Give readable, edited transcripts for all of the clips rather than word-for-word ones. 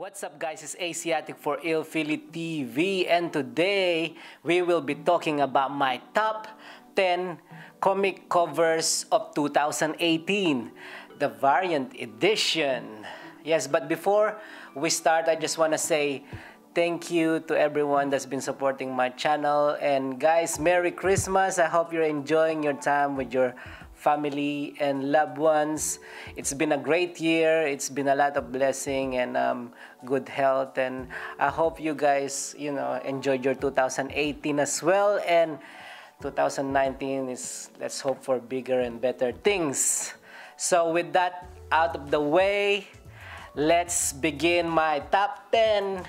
What's up guys, it's Aziatik for FIREFLY TV, and today we will be talking about my top 10 comic covers of 2018, the variant edition. Yes, but before we start, I just want to say thank you to everyone that's been supporting my channel. And guys, Merry Christmas. I hope you're enjoying your time with your family and loved ones. It's been a great year. It's been a lot of blessing and good health, and I hope you guys enjoyed your 2018 as well, and 2019 is, let's hope for bigger and better things. So with that out of the way, let's begin my top 10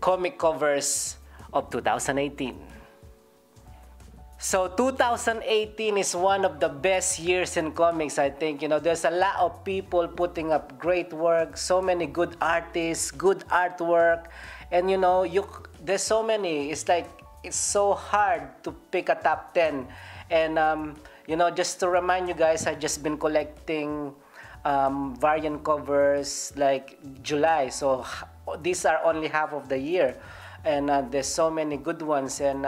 comic covers of 2018. So 2018 is one of the best years in comics, I think. There's a lot of people putting up great work, so many good artists, good artwork, and there's so many. It's like it's so hard to pick a top 10. And just to remind you guys, I've just been collecting variant covers like July, so these are only half of the year, and there's so many good ones. And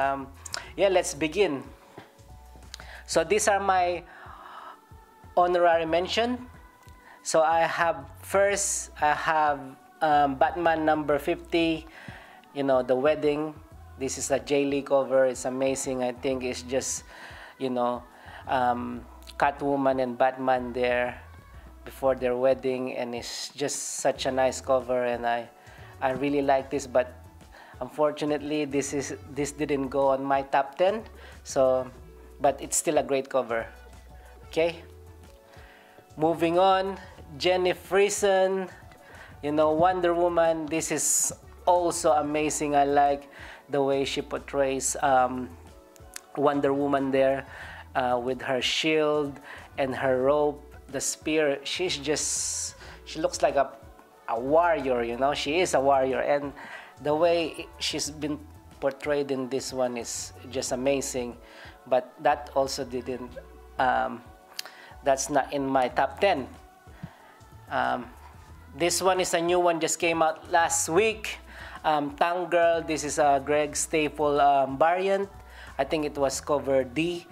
yeah, let's begin. So these are my honorary mention. So I have Batman number 50, the wedding. This is a J. Lee cover. It's amazing. I think it's just Catwoman and Batman there before their wedding, and it's just such a nice cover, and I really like this. But unfortunately, this didn't go on my top 10, but it's still a great cover. Okay, moving on, Jenny FRISON, Wonder Woman. This is also amazing. I like the way she portrays Wonder Woman there, with her shield and her robe, the spear. She looks like a warrior. She is a warrior, and the way she's been portrayed in this one is just amazing. But that also didn't, that's not in my top 10. This one is a new one, just came out last week. Tank Girl. This is a Greg Staple variant. I think it was cover D.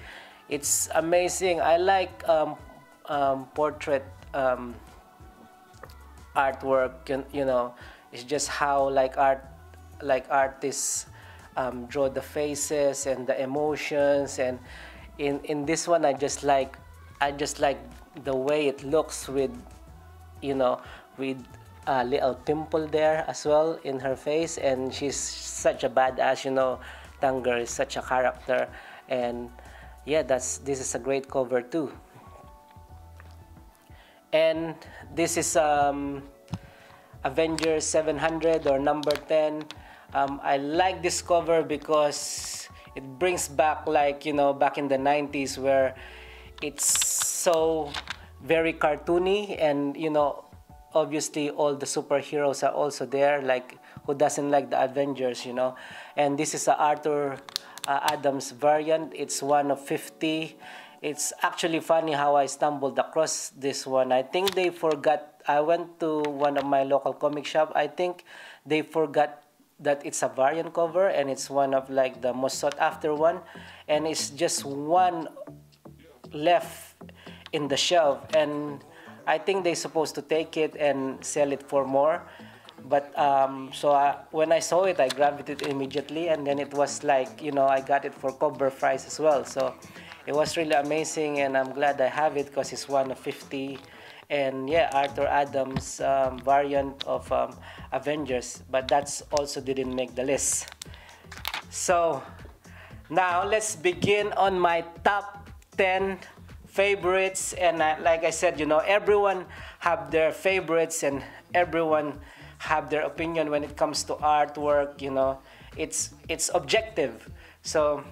It's amazing. I like portrait artwork. It's just how artists draw the faces and the emotions. And in this one, I just like the way it looks with with a little pimple there as well in her face. And she's such a badass. Tank Girl is such a character, and yeah, this is a great cover too. And this is Avengers 700 or number 10. I like this cover because it brings back back in the 90s, where it's so very cartoony, and obviously all the superheroes are also there. Like, who doesn't like the Avengers? And this is a Arthur Adams variant. It's one of 50. It's actually funny how I stumbled across this one. I think they forgot. I went to one of my local comic shop. I think they forgot that it's a variant cover, and it's one of the most sought after one, and it's just one left in the shelf, and I think they're supposed to take it and sell it for more. But when I saw it, I grabbed it immediately, and then it was I got it for cover price as well. So it was really amazing, and I'm glad I have it because it's one of 50. And yeah, Arthur Adams variant of Avengers, but that's also didn't make the list. So now let's begin on my top 10 favorites. And like I said, everyone have their favorites, and everyone have their opinion when it comes to artwork. It's objective. So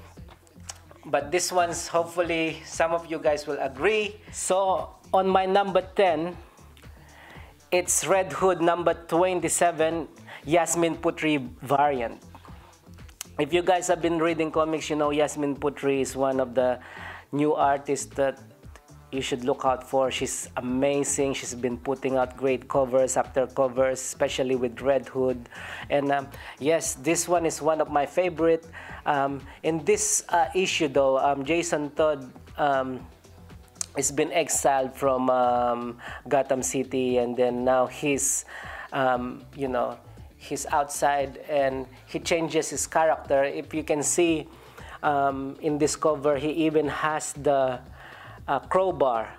but this one's, hopefully some of you guys will agree. So on my number 10, it's Red Hood number 27, Jasmine Putri variant. If you guys have been reading comics, Jasmine Putri is one of the new artists that you should look out for. She's amazing. She's been putting out great covers after covers, especially with Red Hood. And yes, this one is one of my favorite. In this issue though, Jason Todd has been exiled from Gotham City, and then now he's you know, he's outside and he changes his character. If you can see in this cover, he even has the crowbar.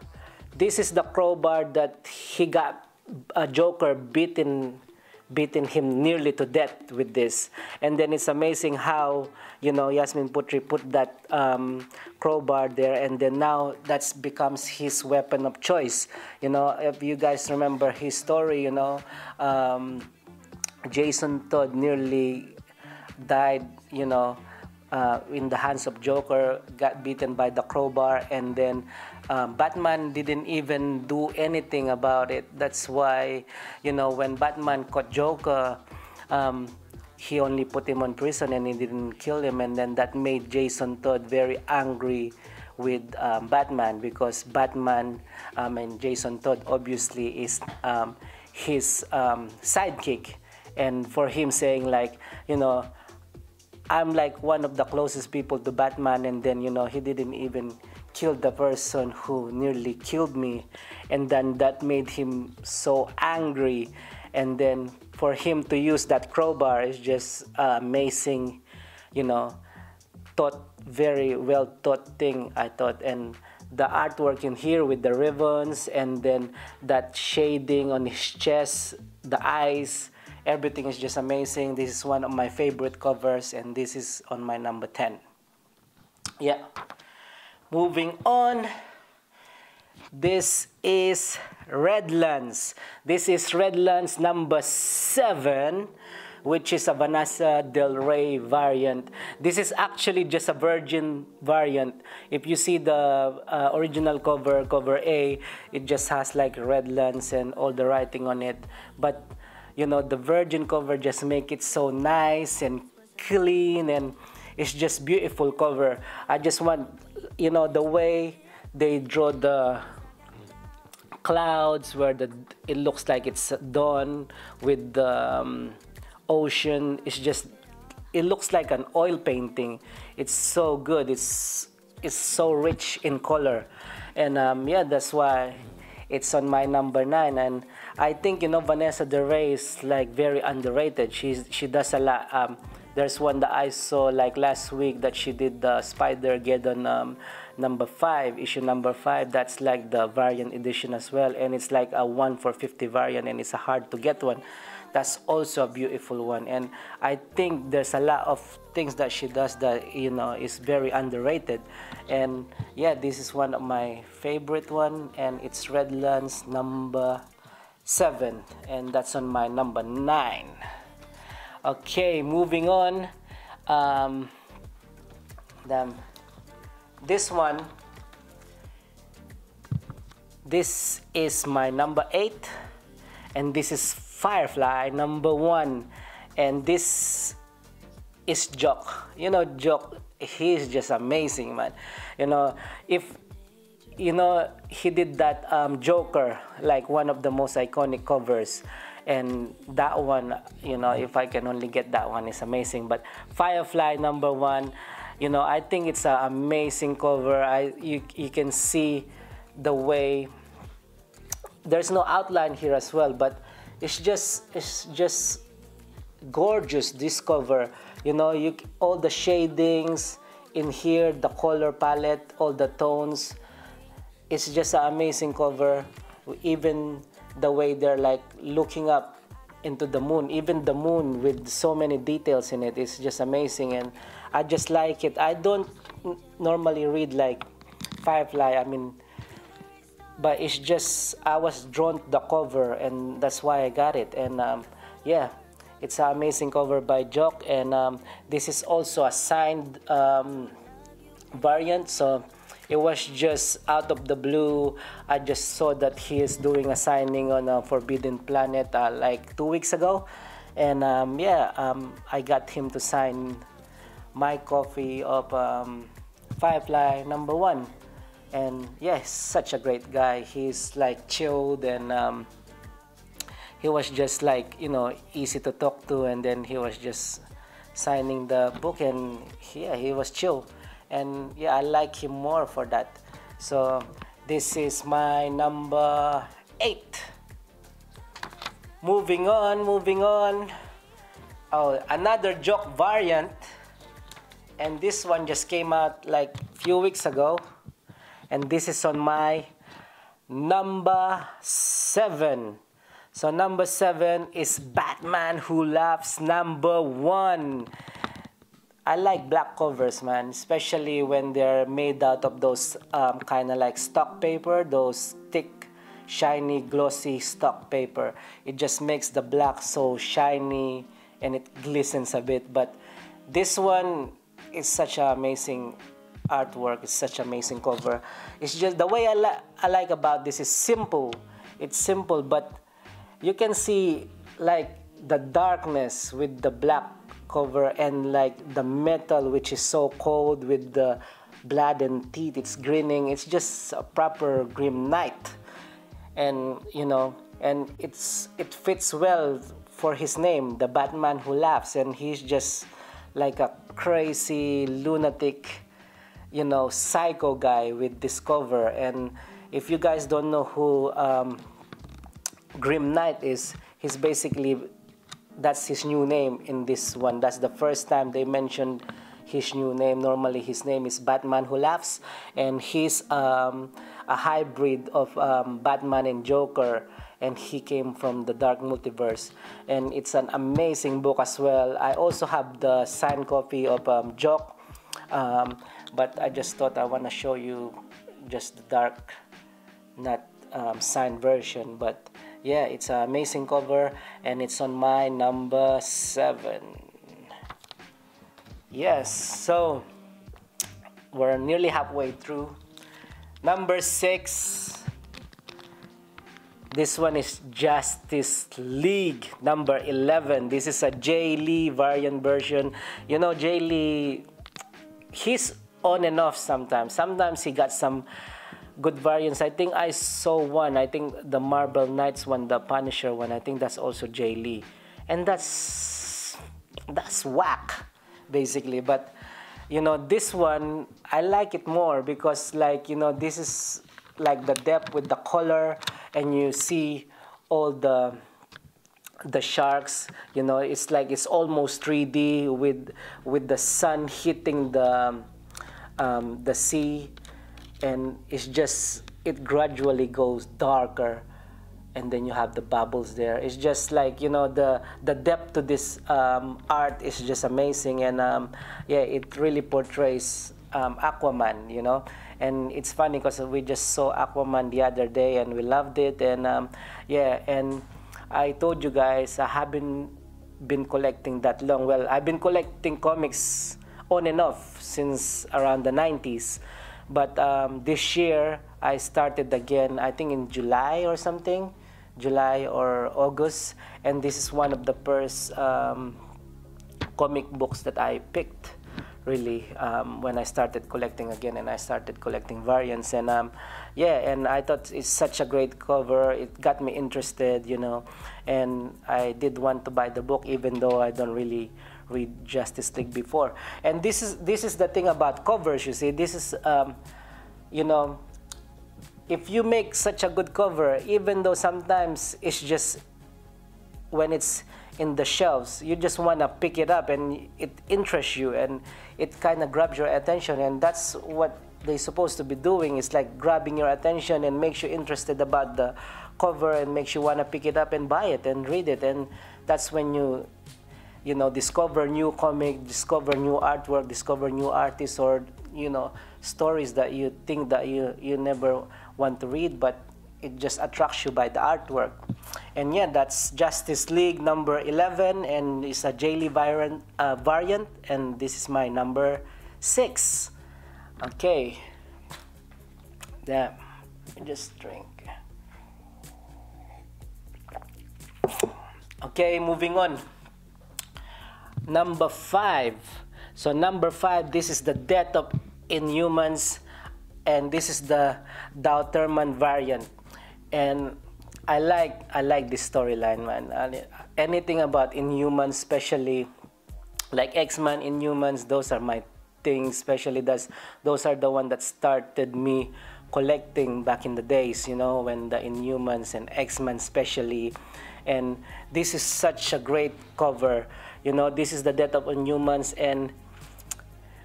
This is the crowbar that he got Joker beaten him nearly to death with this. And then it's amazing how, you know, Yasmin Putri put that crowbar there, and then now that becomes his weapon of choice. You know, if you guys remember his story, you know, Jason Todd nearly died, you know, in the hands of Joker, got beaten by the crowbar, and then Batman didn't even do anything about it. That's why, you know, when Batman caught Joker, he only put him on prison and he didn't kill him, and then that made Jason Todd very angry with Batman, because Batman and Jason Todd obviously is his sidekick, and for him saying like, you know, I'm like one of the closest people to Batman, and then, you know, he didn't even kill the person who nearly killed me, and then that made him so angry. And then for him to use that crowbar is just amazing, you know, very well thought thing, I thought. And the artwork in here with the ribbons, and then that shading on his chest, the eyes, everything is just amazing. This is one of my favorite covers, and this is on my number 10. Yeah. Moving on. This is Redlands. This is Redlands number 7, which is a Vanessa Del Rey variant. This is actually just a virgin variant. If you see the original cover, cover A, it just has like Redlands and all the writing on it. But you know, the virgin cover just make it so nice and clean, and it's just beautiful cover. I just want, you know, the way they draw the clouds where it looks like it's dawn with the ocean. It's just, it looks like an oil painting. It's so good. It's so rich in color, and yeah, that's why it's on my number 9. And I think, you know, Vanessa Del Rey is like very underrated. She does a lot. There's one that I saw like last week that she did the Spider-Geddon number 5, issue number 5. That's like the variant edition as well, and it's like a 1 for 50 variant, and it's a hard to get one. That's also a beautiful one, and I think there's a lot of things that she does that, you know, is very underrated. And yeah, this is one of my favorite one, and it's Redlands number 7, and that's on my number 9. Okay, moving on. This one, this is my number 8, and this is Firefly number 1, and this is JOCK. You know, JOCK, he's just amazing, man. You know, if you know, he did that Joker, like one of the most iconic covers, and that one, you know, if I can only get that one, is amazing. But Firefly number 1, you know, I think it's an amazing cover. You can see the way there's no outline here as well, but it's just gorgeous, this cover. You know, all the shadings in here, the color palette, all the tones. It's just an amazing cover. Even the way they're like looking up into the moon, even the moon with so many details in it, is just amazing, and I just like it. I don't normally read like Firefly, I mean, but it's just, I was drawn to the cover, and that's why I got it. And yeah, it's an amazing cover by JOCK, and this is also a signed variant, so it was just out of the blue. I just saw that he is doing a signing on Forbidden Planet like 2 weeks ago, and yeah, I got him to sign my copy of Firefly number 1. And yeah, he's such a great guy. He's like chilled, and he was just like, you know, easy to talk to, and then he was just signing the book, and yeah, he was chill, and yeah, I like him more for that. So this is my number 8. Moving on. Oh, another JOCK variant, and this one just came out like a few weeks ago, and this is on my number 7. So number 7 is Batman Who Laughs number 1. I like black covers, man, especially when they're made out of those kind of like stock paper, those thick, shiny, glossy stock paper. It just makes the black so shiny and it glistens a bit. But this one is such an amazing artwork. It's such an amazing cover. It's just the way I like about this is simple. It's simple, but you can see like the darkness with the black cover, and like the metal which is so cold with the blood and teeth. It's grinning. It's just a proper grim knight, and you know, and it fits well for his name, the Batman Who Laughs, and he's just like a crazy lunatic, you know, psycho guy with this cover. And if you guys don't know who Grim Knight is, he's basically, that's his new name in this one. That's the first time they mentioned his new name. Normally his name is Batman Who Laughs, and he's a hybrid of Batman and Joker, and he came from the Dark Multiverse, and it's an amazing book as well. I also have the signed copy of JOCK, but I just thought I want to show you just the dark, not signed version. But yeah, it's an amazing cover, and it's on my number 7. Yes, so we're nearly halfway through. Number 6. This one is Justice League number 11. This is a Jay Lee variant version. You know, Jay Lee, he's on and off sometimes. Sometimes he got some good variants. I think I saw one. I think the Marvel Knights one, the Punisher one. I think that's also Jay Lee, and that's whack, basically. But you know, this one I like it more because, like, you know, this is like the depth with the color, and you see all the sharks. You know, it's like it's almost 3D with the sun hitting the sea. And it's just, it gradually goes darker, and then you have the bubbles there. It's just like, you know, the depth to this art is just amazing, and yeah, it really portrays Aquaman, you know. And it's funny because we just saw Aquaman the other day, and we loved it. And yeah, and I told you guys I haven't been collecting that long. Well, I've been collecting comics on and off since around the 90s. But this year, I started again, I think in July or something, July or August. And this is one of the first comic books that I picked, really, when I started collecting again, and I started collecting variants. And yeah, and I thought it's such a great cover. It got me interested, you know, and I did want to buy the book, even though I don't really read Justice League before. And this is the thing about covers, you see. This is you know, if you make such a good cover, even though sometimes it's just when it's in the shelves, you just want to pick it up, and it interests you, and it kind of grabs your attention. And that's what they're supposed to be doing. It's like grabbing your attention and makes you interested about the cover, and makes you want to pick it up and buy it and read it. And that's when you know, discover new comic, discover new artwork, discover new artists, or, you know, stories that you think that you never want to read, but it just attracts you by the artwork. And yeah, that's Justice League number 11, and it's a Jay Lee variant, and this is my number 6. Okay. Damn. Let me just drink. Okay, moving on. Number 5. So number 5, this is the Death of Inhumans. and this is the Dauterman variant. And I like this storyline, man. Anything about Inhumans, especially like X-Men, Inhumans, those are my things. Especially those are the one that started me collecting back in the days, you know, when the Inhumans and X-Men especially. And this is such a great cover, you know. This is the death of Inhumans, and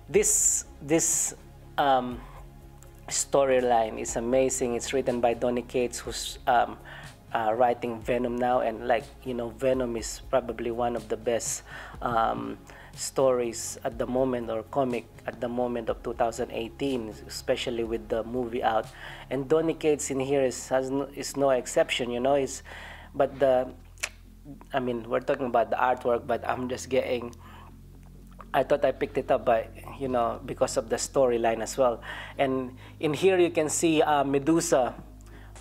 this storyline is amazing. It's written by Donny Cates, who's writing Venom now, and like, you know, Venom is probably one of the best stories at the moment, or comic at the moment of 2018, especially with the movie out. And Donny Cates in here is no exception, you know. But I mean, we're talking about the artwork, but I'm just getting, I thought I picked it up by, you know, because of the storyline as well. And in here you can see Medusa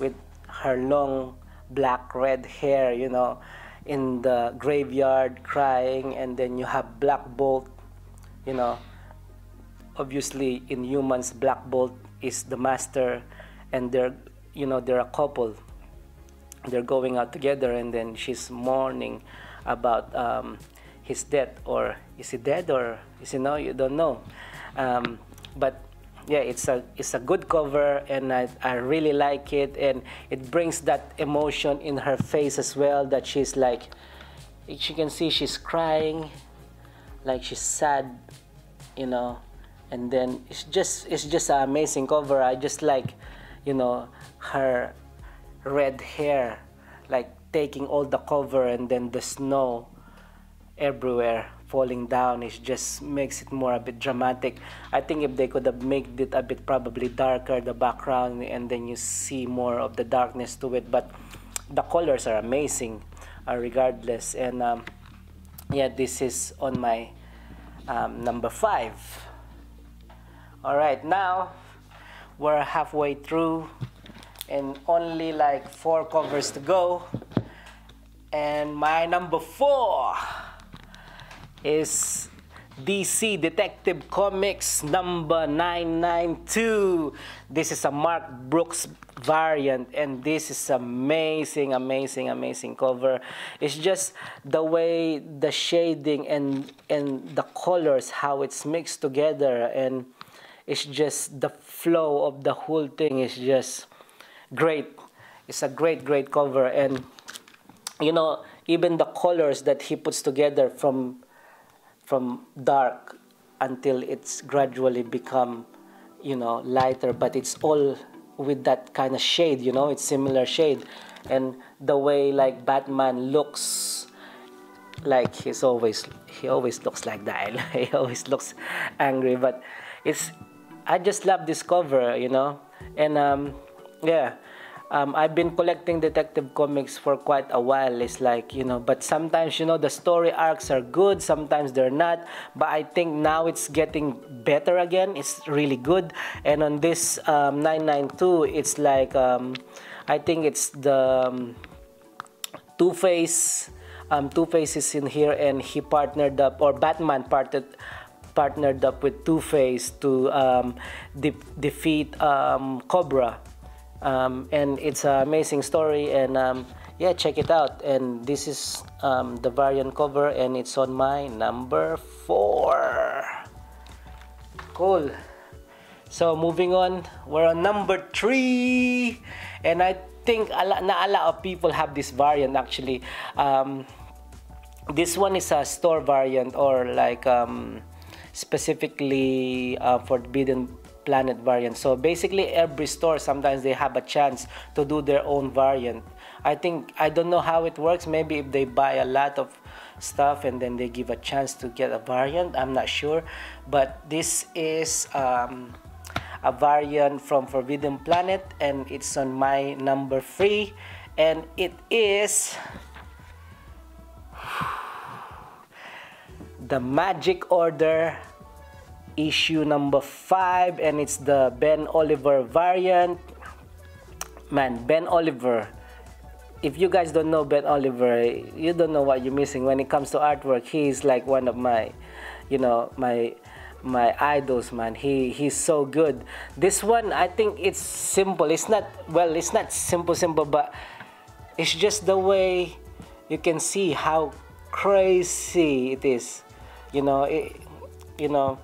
with her long black red hair, you know, in the graveyard crying. And then you have Black Bolt, you know, obviously in Humans, Black Bolt is the master, and they're a couple. They're going out together, and then she's mourning about his death, or is he dead, or is he, no, you don't know. But yeah, it's a good cover, and I really like it, and it brings that emotion in her face as well, that she's like, you can see she's crying, like she's sad, you know. And then it's just an amazing cover. I just like, you know, her red hair like taking all the cover, and then the snow everywhere falling down. It just makes it more a bit dramatic. I think if they could have made it a bit probably darker, the background, and then you see more of the darkness to it, but the colors are amazing regardless. And yeah, this is on my number 5. All right, now we're halfway through and only like 4 covers to go, and my number 4 is DC Detective Comics number 992. This is a Mark Brooks variant, and this is amazing cover. It's just the way the shading and the colors, how it's mixed together, and it's just the flow of the whole thing is just great. It's a great cover. And you know, even the colors that he puts together from dark until it's gradually become, you know, lighter, but it's all with that kind of shade, you know, it's similar shade. And the way like Batman looks, like he always looks like that. He always looks angry, but I just love this cover, you know. And yeah, I've been collecting detective comics for quite a while. It's like, you know, but sometimes, you know, the story arcs are good, sometimes they're not. But I think now it's getting better again. It's really good. And on this 992, it's like, I think it's the Two-Face. Two-Face is in here, and he partnered up, or Batman partnered up with Two-Face to defeat Cobra. And it's an amazing story, and yeah, check it out. And this is the variant cover, and it's on my number 4. Cool. So moving on, we're on number 3, and I think a lot of people have this variant actually. This one is a store variant, or like specifically Forbidden Planet variant. So basically every store, sometimes they have a chance to do their own variant. I don't know how it works. Maybe if they buy a lot of stuff and then they give a chance to get a variant, I'm not sure. But this is a variant from Forbidden Planet, and it's on my number 3, and it is the Magic Order issue number 5, and it's the Ben Oliver variant. Man, Ben Oliver, if you guys don't know Ben Oliver, you don't know what you're missing when it comes to artwork. He's like one of my, you know, my my idols, man. He's so good. This one, I think it's simple. It's not, well, it's not simple, but it's just the way you can see how crazy it is. You know,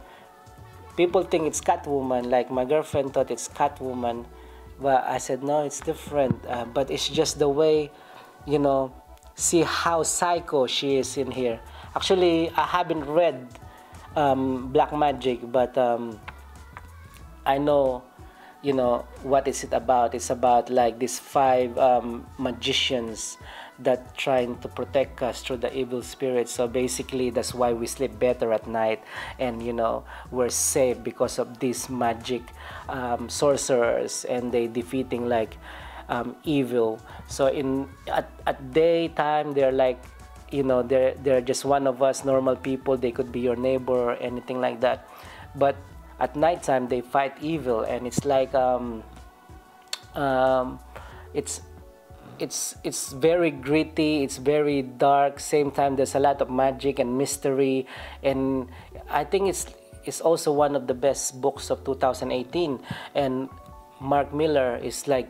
people think it's Catwoman. Like my girlfriend thought it's Catwoman, but I said no, it's different. But it's just the way, you know, see how psycho she is in here. Actually, I haven't read Black Magic, but I know, you know, what is it about. It's about like these 5 magicians that trying to protect us through the evil spirits. So basically that's why we sleep better at night, and you know, we're safe because of these magic sorcerers, and they defeating like evil. So at daytime they're like, you know, they're just one of us normal people. They could be your neighbor or anything like that, but at nighttime they fight evil, and it's like it's very gritty, it's very dark. Same time there's a lot of magic and mystery, and I think it's also one of the best books of 2018. And Mark Miller is like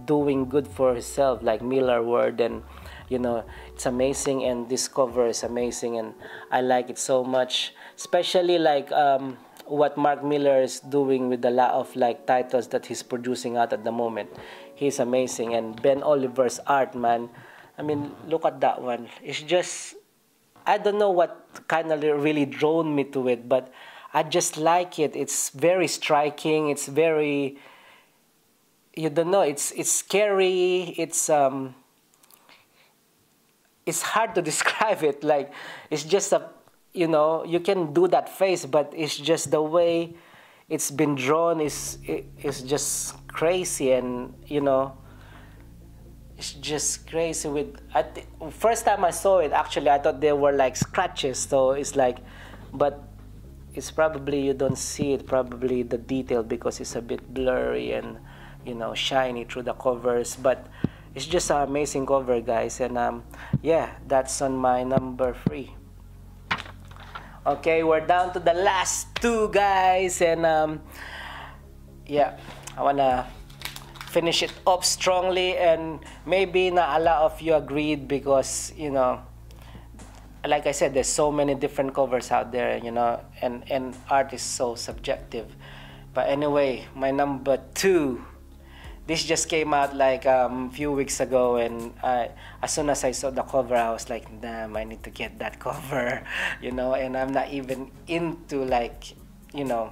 doing good for himself, like Miller Word, and you know, it's amazing, and this cover is amazing, and I like it so much, especially like what Mark Miller is doing with the lot of like titles that he's producing out at the moment. He's amazing. And Ben Oliver's art, man, I mean, look at that one. It's just, I don't know what kind of really drawn me to it, but I just like it. It's very striking. It's very, you don't know, it's scary. It's hard to describe it. Like, it's just a, you know, you can do that face, but it's just the way it's been drawn is just crazy. And you know, it's just crazy. With first time I saw it, actually I thought they were like scratches, so it's like, but it's probably you don't see it, probably the detail, because it's a bit blurry and, you know, shiny through the covers. But it's just an amazing cover, guys. And yeah, that's on my number 3. Okay, we're down to the last 2, guys, and yeah, I wanna finish it up strongly. And maybe not a lot of you agreed, because, you know, like I said, there's so many different covers out there, you know, and art is so subjective. But anyway, my number 2, this just came out like a few weeks ago, and as soon as I saw the cover, I was like, damn, I need to get that cover, you know. And I'm not even into, like, you know,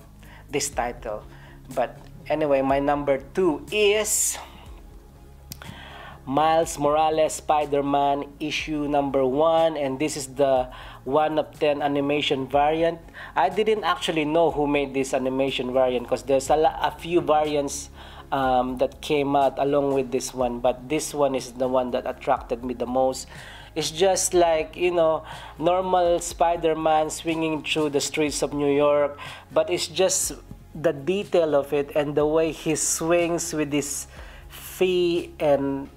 this title. But anyway, my number 2 is Miles Morales Spider-Man issue number 1, and this is the 1 of 10 animation variant. I didn't actually know who made this animation variant, because there's a few variants that came out along with this one, but this one is the one that attracted me the most. It's just like, you know, normal Spider-Man swinging through the streets of New York, but it's just the detail of it and the way he swings with his feet, and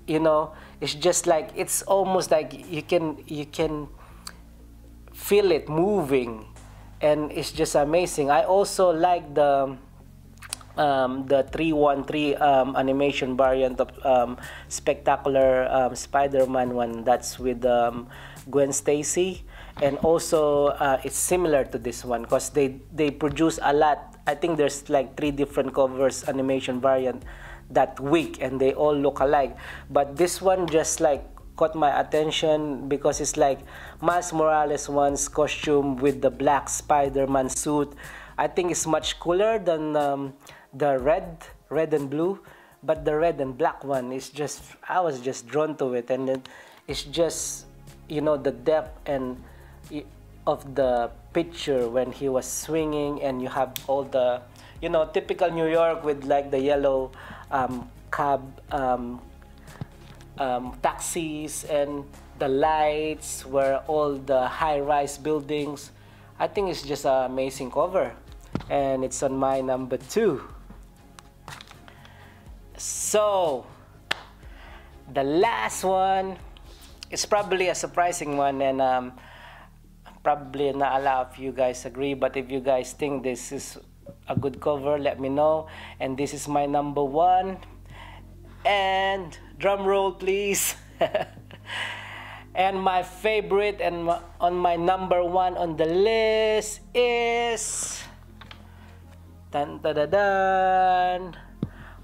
you know, it's just like, it's almost like you can feel it moving, and it's just amazing. I also like the 313 animation variant of Spectacular Spider-Man one, that's with Gwen Stacy. And also it's similar to this one, because they produce a lot. I think there's like 3 different covers animation variant that week, and they all look alike. But this one just like caught my attention, because it's like Miles Morales one's costume with the black Spider-Man suit. I think it's much cooler than the red and blue, but the red and black one is just, I was just drawn to it. And it's just, you know, the depth and of the picture when he was swinging, and you have all the, you know, typical New York with like the yellow cab taxis, and the lights where all the high-rise buildings. I think it's just an amazing cover, and it's on my number 2. So the last one is probably a surprising one, and Probably not a lot of you guys agree, but if you guys think this is a good cover, let me know. And this is my number 1. And drum roll, please. And my favorite and on my number 1 on the list is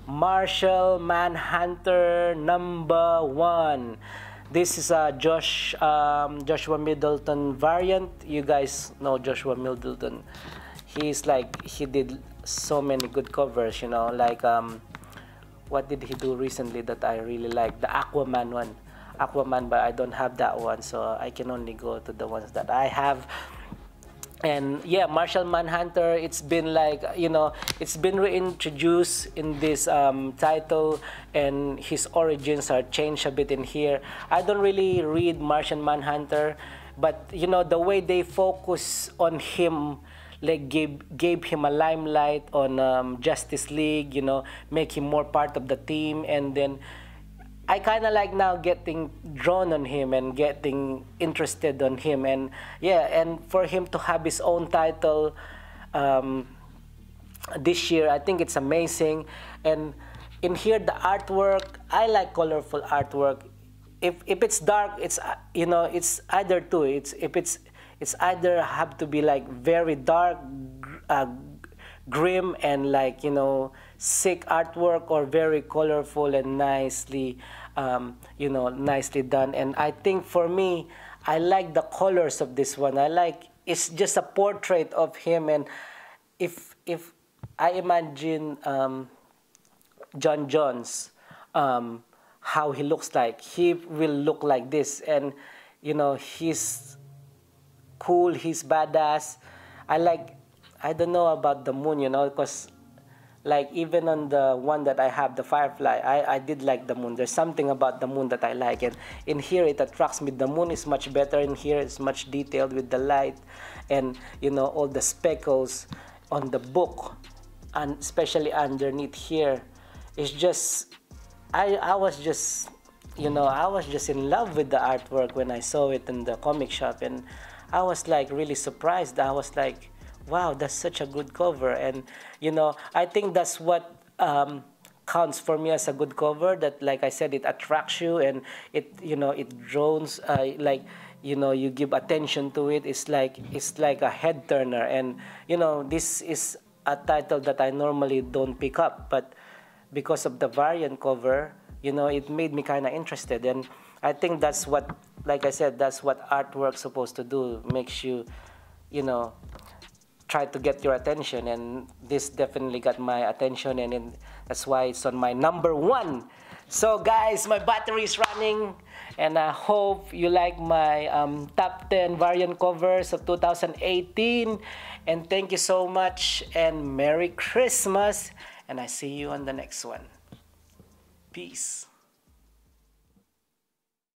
Martial Manhunter number 1. This is a Joshua Middleton variant. You guys know Joshua Middleton. He did so many good covers, you know, like what did he do recently that I really like? The Aquaman one. Aquaman, but I don't have that one, so I can only go to the ones that I have. And yeah, Martial Manhunter, it's been like, you know, it's been reintroduced in this title, and his origins are changed a bit in here. I don't really read Martial Manhunter, but you know, the way they focus on him, like gave him a limelight on Justice League, you know, make him more part of the team, and then I kind of like now getting drawn on him and getting interested on him, and yeah, and for him to have his own title this year, I think it's amazing. And in here, the artwork, I like colorful artwork. If it's dark, it's you know, it's either two. It's either have to be like very dark, grim, and like, you know, sick artwork, or very colorful and nicely you know, nicely done. And I think for me, I like the colors of this one. I like, it's just a portrait of him, and if I imagine John Jones, how he looks like, he will look like this. And you know, he's cool, he's badass. I don't know about the moon, you know, because like even on the one that I have, the Firefly, I did like the moon. There's something about the moon that I like, and in here it attracts me. The moon is much better in here. It's much detailed with the light, and you know, all the speckles on the book, and especially underneath here. It's just, I was just, you know, I was just in love with the artwork when I saw it in the comic shop, and I was like really surprised. I was like, wow, that's such a good cover. And you know, I think that's what counts for me as a good cover, that like I said, it attracts you, and it, you know, it draws like, you know, you give attention to it. It's like a head turner. And you know, this is a title that I normally don't pick up, but because of the variant cover, you know, it made me kind of interested. And I think that's what, like I said, that's what artwork's supposed to do. Makes you, you know, try to get your attention, and this definitely got my attention, and that's why it's on my number 1. So guys, my battery is running, and I hope you like my top 10 variant covers of 2018, and thank you so much, and Merry Christmas, and I see you on the next one. Peace.